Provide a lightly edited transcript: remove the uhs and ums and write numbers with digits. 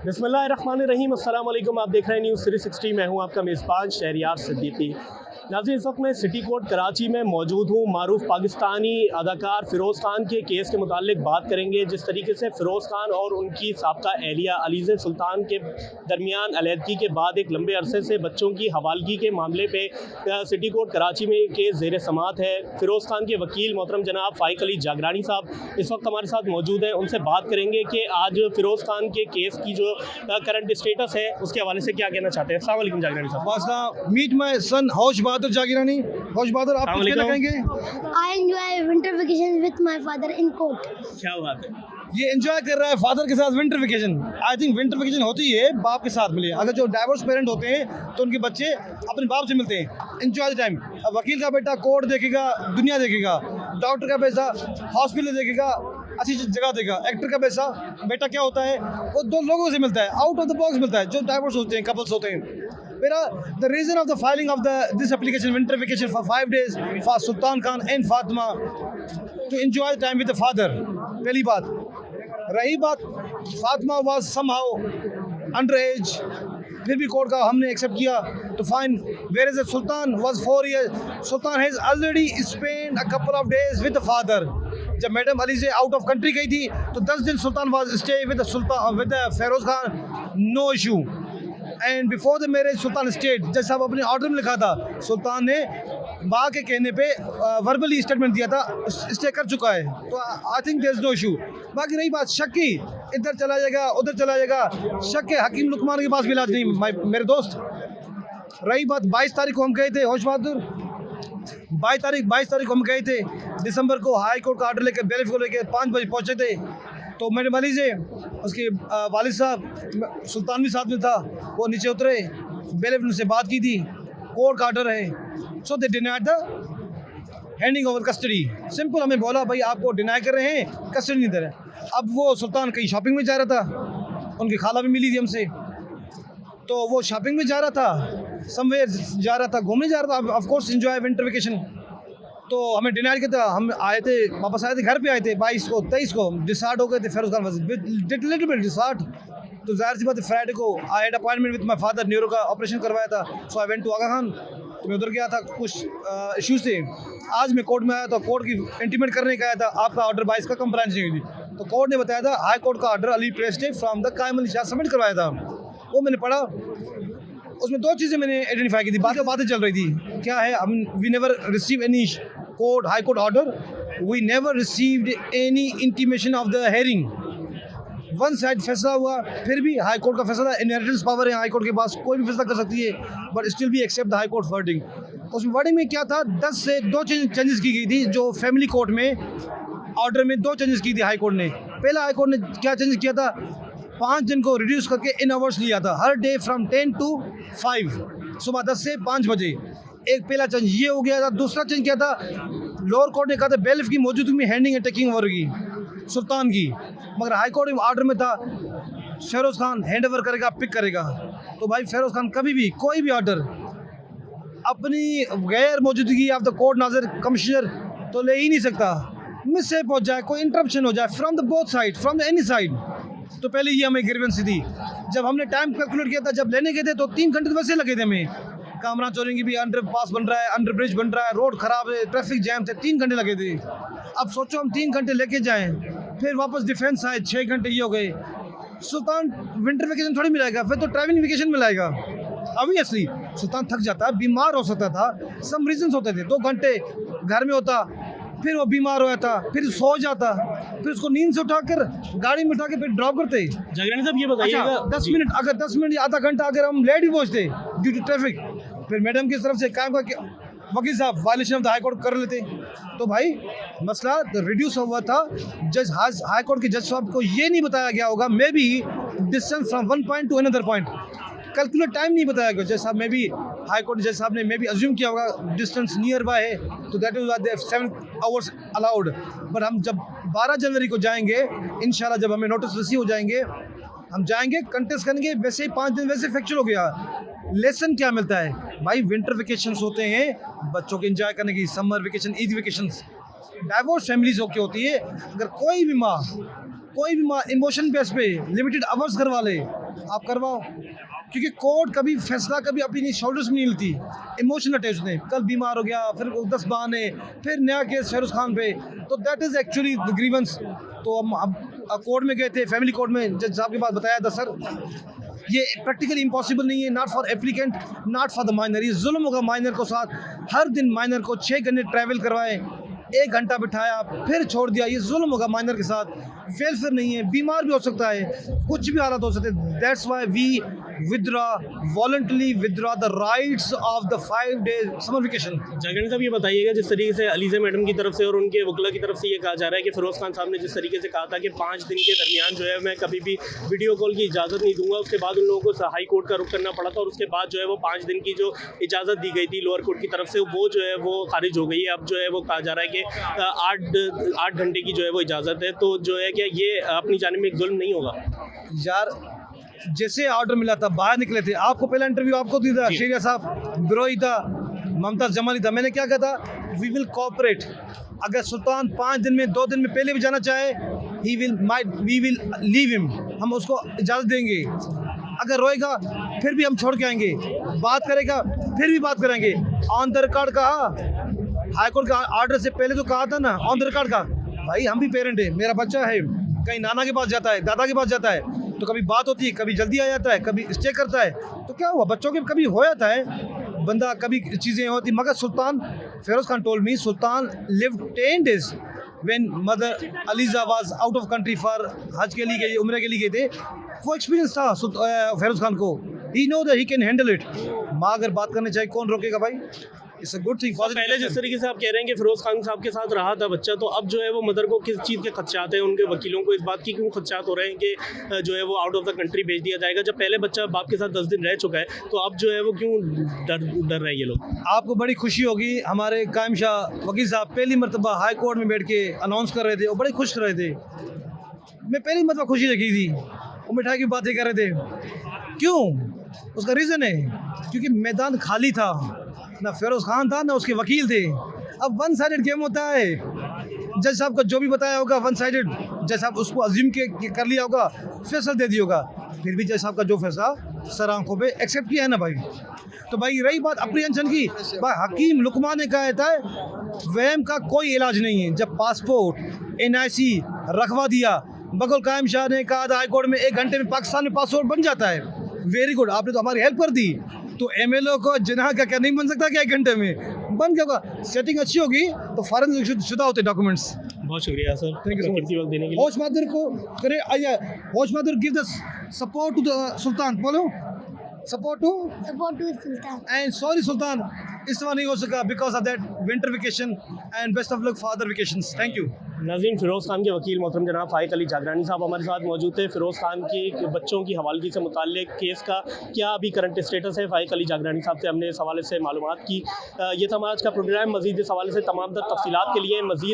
बिस्मिल्लाहिर्रहमानिर्रहीम, अस्सलाम वालेकुम। आप देख रहे हैं न्यूज़ 360। मैं हूं आपका मेज़बान शहरियार सिद्दीकी। नाज़रीन, इस वक्त मैं सिटी कोर्ट कराची में मौजूद हूं। मारूफ पाकिस्तानी अदाकार फ़िरोज़ खान के केस के मुतालिक बात करेंगे। जिस तरीके से फ़िरोज़ खान और उनकी साबका एहलिया अलीज़ा सुल्तान के दरमियान अलहदगी के बाद एक लंबे अरसे से बच्चों की हवालगी के मामले पे सिटी कोर्ट कराची में केस ज़ेर समात है। फ़िरोज़ खान के वकील मोहतरम जनाब फ़ाइक अली जागरानी साहब इस वक्त हमारे साथ मौजूद हैं। उनसे बात करेंगे कि आज फ़िरोज़ खान के केस की जो करंट स्टेटस है उसके हवाले से क्या कहना चाहते हैं। अस्सलाम वालेकुम जागरानी साहब। मीट माय सन हौश बहादुर जागरानी। हौश बहादुर, आप कुछ कहना कहेंगे? I enjoy winter vacations with my father in court. क्या बात है। ये एंजॉय कर रहा है फादर के साथ winter vacation. I think winter vacation होती है बाप के साथ मिले। अगर जो डाइवोर्स पेरेंट होते हैं तो उनके बच्चे अपने बाप से मिलते हैं। Enjoy the time. अब वकील का बेटा कोर्ट देखेगा, दुनिया देखेगा। डॉक्टर का पैसा हॉस्पिटल देखेगा, अच्छी जगह देगा। एक्टर का पैसा बेटा क्या होता है, वो दो लोगों से मिलता है, आउट ऑफ द बॉक्स मिलता है। जो डाइवोर्स होते हैं, कपल्स होते हैं। मेरा the reason of the filing of this application winter vacation for 5 days for Sultan Khan and Fatima to enjoy the time with the father. पहली बात। रही बात फातिमा was somehow underage, फिर भी कोर्ट का हमने एक्सेप्ट किया to find whereas the Sultan was 4 years. Sultan has already spent a couple of days with the father. जब मैडम अली से आउट ऑफ कंट्री गई थी तो 10 दिन Sultan was stay with the Firoz Khan, no issue. And before the marriage Sultan state, जज साहब अपने order में लिखा था, सुल्तान ने माँ के कहने पे वर्बली स्टेटमेंट दिया था, स्टे कर चुका है। तो I think there is no issue. बाकी रही बात शक की, इधर चला जाएगा उधर चला जाएगा, शक है हकीम लुकमान के पास भी इलाज नहीं मेरे दोस्त। रही बात 22 तारीख को हम गए थे, होश बहादुर 22 तारीख को हम गए थे दिसंबर को, हाई कोर्ट का ऑर्डर लेकर बेलिफ को लेकर 5 बजे पहुँचे थे। तो मेरे मली से उसके वालिद साहब सुल्तान भी साथ में था, वो नीचे उतरे, बेलिफ से बात की थी, कोर्ट का ऑर्डर है। So they denied the handing over custody. Simple हमें बोला भाई आपको डिनाई कर रहे हैं, कस्टडी नहीं दे रहे। अब वो सुल्तान कहीं शॉपिंग में जा रहा था, उनकी खाला भी मिली थी हमसे, तो वो शॉपिंग में जा रहा था, समवेयर जा रहा था, घूमने जा रहा था, of course enjoy winter vacation. तो हमें डिनाइड किया था। हम आए थे, वापस आए थे, घर पे आए थे 22 को 23 को डिसार्ट हो गए थे। Firoz Khan little bit distraught. तो जाहिर सी बात है फ्राइडे को I had appointment with my father, neuro का ऑपरेशन करवाया था। So I went to Aga Khan, तो मैं उधर गया था, कुछ इश्यूज थे। आज मैं कोर्ट में आया, तो कोर्ट की इंटीमेट करने का आया था, आपका ऑर्डर 22 का कंप्लाइंस नहीं हुई थी। तो कोर्ट ने बताया था हाई कोर्ट का order Ali press day from the कायम अली शाह सबमिट करवाया था। वो मैंने पढ़ा, उसमें 2 चीज़ें मैंने आइडेंटिफाई की थी, बातें चल रही थी। क्या है, हम we never receive any court high court order, we never received any intimation of the hearing. One side फैसला हुआ, फिर भी हाई कोर्ट का फैसला, इनहेरिटेंस पावर है हाई कोर्ट के पास, कोई भी फैसला कर सकती है, बट स्टिल भी accept the high court wording. उस वर्डिंग में क्या था, 10 से 2 चेंजेस की गई थी। जो फैमिली कोर्ट में ऑर्डर में 2 चेंजेस की थी हाई कोर्ट ने। पहला हाई कोर्ट ने क्या चेंजेस किया था, 5 दिन को रिड्यूस करके इन आवर्स लिया था, हर डे फ्रॉम 10 to 5, सुबह 10 से 5 बजे। एक पहला चेंज ये हो गया था। दूसरा चेंज क्या था, लोअर कोर्ट ने कहा था बेलिफ की मौजूदगी में हैंडिंग एंड टेकिंग ओवर की सुल्तान की, मगर हाई कोर्ट में ऑर्डर में था फ़िरोज़ खान हैंड ओवर करेगा, पिक करेगा। तो भाई फ़िरोज़ खान कभी भी कोई भी ऑर्डर अपनी गैर मौजूदगी ऑफ द कोर्ट नाज़र कमिश्नर तो ले ही नहीं सकता। मिससेप हो जाए, कोई इंटरप्शन हो जाए from the both side, from the any side. तो पहले ये हमें ग्रीवेंस थी। जब हमने टाइम कैलकुलेट किया था, जब लेने गए थे तो 3 घंटे तो वैसे लगे थे हमें। कामरा चोरेंगे भी, अंडर पास बन रहा है, अंडर ब्रिज बन रहा है, रोड ख़राब है, ट्रैफिक जैम थे, 3 घंटे लगे थे। अब सोचो हम 3 घंटे लेके जाएं, फिर वापस डिफेंस आए, 6 घंटे ये हो गए। सुल्तान विंटर वेकेशन थोड़ी मिलाएगा, फिर तो ट्रैवलिंग वेकेशन मिलाएगा। ऑब्वियसली सुल्तान थक जाता, बीमार हो सकता था, सम रीजंस होते थे। 2 घंटे घर में होता, फिर वो बीमार हो जाता, फिर सो जाता, फिर उसको नींद से उठाकर गाड़ी में उठा के फिर ड्रॉप करते। जागरानी साहब ये बताइएगा, 10 मिनट, अगर 10 मिनट या आधा घंटा अगर हम लेट भी पहुँचते ड्यू टू ट्रैफिक, फिर मैडम की तरफ से कायम का वकील साहब violation of the high court कर लेते। तो भाई मसला रिड्यूस हुआ था। जज हाई कोर्ट के जज साहब को ये नहीं बताया गया होगा may be distance from 1 point two another point, calculate time नहीं बताया गया। जज साहब में भी हाई कोर्ट जज साहब ने मे बी अज्यूम किया होगा डिस्टेंस नियर बाय है, तो that is 7 hours allowed. But हम जब 12 जनवरी को जाएंगे इंशाल्लाह, जब हमें नोटिस रिसीव हो जाएंगे, हम जाएंगे कंटेस्ट करेंगे। वैसे ही 5 दिन वैसे फैक्चुअल हो गया। लेसन क्या मिलता है भाई, विंटर वेकेशंस होते हैं बच्चों के एंजॉय करने की, summer vacation, Eid vacations divorce families की होती है। अगर कोई भी माँ इमोशन बेस पे लिमिटेड आवर्स करवा ले, आप करवाओ, क्योंकि कोर्ट कभी फैसला कभी अपनी शोल्डर्स में नहीं लेती, इमोशनल अटैच होते हैं। कल बीमार हो गया, फिर 10 बहाने, फिर नया केस फेरोज खान पे, तो that is actually the grievance. तो हम अब कोर्ट में गए थे, फैमिली कोर्ट में, जज साहब के पास बताया था सर ये प्रैक्टिकली इम्पॉसिबल नहीं है, not for applicant, not for the minor. ये जुल्म होगा माइनर को साथ, हर दिन माइनर को 6 घंटे ट्रैवल करवाए, 1 घंटा बिठाया फिर छोड़ दिया, ये जुल्म होगा माइनर के साथ। वेलफेयर नहीं है, बीमार भी हो सकता है, कुछ भी हालत हो सकते हैं। That's why we withdraw, voluntarily withdraw the rights of the 5 days summer vacation. Jagran साहब ये बताइएगा, जिस तरीके से अलीज़ा मैडम की तरफ से और उनके वकला की तरफ से ये कहा जा रहा है कि फिरोज़ खान साहब ने जिस तरीके से कहा था कि 5 दिन के दरमियान जो है मैं कभी भी वीडियो कॉल की इजाज़त नहीं दूंगा, उसके बाद उन लोगों को हाई कोर्ट का रुख करना पड़ा था और उसके बाद जो है वो 5 दिन की जो इजाज़त दी गई थी लोअर कोर्ट की तरफ से, वो जो है वो खारिज हो गई है। अब जो है वो कहा जा रहा है कि 8 घंटे की जो है वो इजाज़त है, तो जो है क्या ये अपनी जानिब में एक जुल्म नहीं होगा? यार जैसे ऑर्डर मिला था बाहर निकले थे, आपको पहला इंटरव्यू आपको दिया था, शेरिया साहब, बिरोई था, ममताज़ जमाली था, मैंने क्या कहा था, वी विल कोऑपरेट। अगर सुल्तान 5 दिन में 2 दिन में पहले भी जाना चाहे, वी विल लीव हिम, हम उसको इजाज़त देंगे। अगर रोएगा फिर भी हम छोड़ के आएंगे, बात करेगा फिर भी बात करेंगे। ऑन द रिकॉर्ड कहा, हाई कोर्ट का ऑर्डर से पहले तो कहा था ना, ऑन द रिकॉर्ड का, भाई हम भी पेरेंट हैं, मेरा बच्चा है, कहीं नाना के पास जाता है, दादा के पास जाता है, तो कभी बात होती है, कभी जल्दी आ जाता है, कभी स्टे करता है, तो क्या हुआ, बच्चों के कभी हो जाता है बंदा, कभी चीज़ें होती। मगर Sultan, Firoz Khan told me, Sultan lived 10 days when mother Aliza was out of country for Hajj के लिए गए, उम्रे के लिए गए थे। वो एक्सपीरियंस था फिरोज़ खान को, he know that he can handle it. माँ अगर बात करने चाहे कौन रोकेगा भाई, इट्स अ गुड थिंग। पहले जिस तरीके से आप कह रहे हैं कि फिरोज़ खान साहब के साथ रहा था बच्चा, तो अब जो है वो मदर को किस चीज़ के खदशात हैं, उनके वकीलों को इस बात की क्यों खदशात हो रहे हैं कि जो है वो आउट ऑफ द कंट्री भेज दिया जाएगा? जब पहले बच्चा बाप के साथ 10 दिन रह चुका है, तो अब जो है वो क्यों डर रहे हैं ये लोग? आपको बड़ी खुशी होगी, हमारे कायम शाह वकील साहब पहली मरतबा हाई कोर्ट में बैठ के अनाउंस कर रहे थे, वो बड़े खुश कर रहे थे। मैं पहली मरतबा खुशी रखी थी, वो मिठाई की बातें कर रहे थे। क्यों? उसका रीज़न है क्योंकि मैदान खाली था, ना फिरोज़ खान था ना उसके वकील थे। अब 1 साइडेड गेम होता है, जज साहब को जो भी बताया होगा 1 साइडेड, जज साहब उसको अज्यूम के कर लिया होगा, फैसला दे दिया होगा, फिर भी जज साहब का जो फैसला सर आंखों पे एक्सेप्ट किया है ना भाई। तो भाई रही बात अप्रीहेंशन की, भाई हकीम लुकमान ने कहा था वहम का कोई इलाज नहीं है। जब पासपोर्ट NIC रखवा दिया, बगल कायम शाह ने कहा था हाई कोर्ट में 1 घंटे में पाकिस्तान में पासपोर्ट बन जाता है। वेरी गुड, आपने तो हमारी हेल्प कर दी। तो MLO को जिन्हा का क्या नहीं बन सकता क्या 1 घंटे में बन गया होगा? सेटिंग अच्छी होगी तो फॉरेन शुदा होते डॉक्यूमेंट्स। बहुत शुक्रिया सर, थैंक यू कीमती वक्त देने के लिए। होश मादर को करे, आइए होश mother give the support to the Sultan, बोलो support to Sultan. And sorry Sultan, इस दफा नहीं हो सका because of that winter vacation, and best of luck for other vacations. Thank you. नाज़रीन, फिरोज़ खान के वकील मोहतरम जनाब फ़ाइक अली जागरानी साहब हमारे साथ मौजूद थे। फिरोज़ खान की बच्चों की हवालगी से मुताल्लिक केस का क्या अभी करंट स्टेटस है, फ़ाइक अली जागरानी साहब से हमने इस हवाले से मालूमात की। ये था आज का प्रोग्राम। मज़ीद इस हवाले से तमाम तर तफसीलात के लिए मज़ीद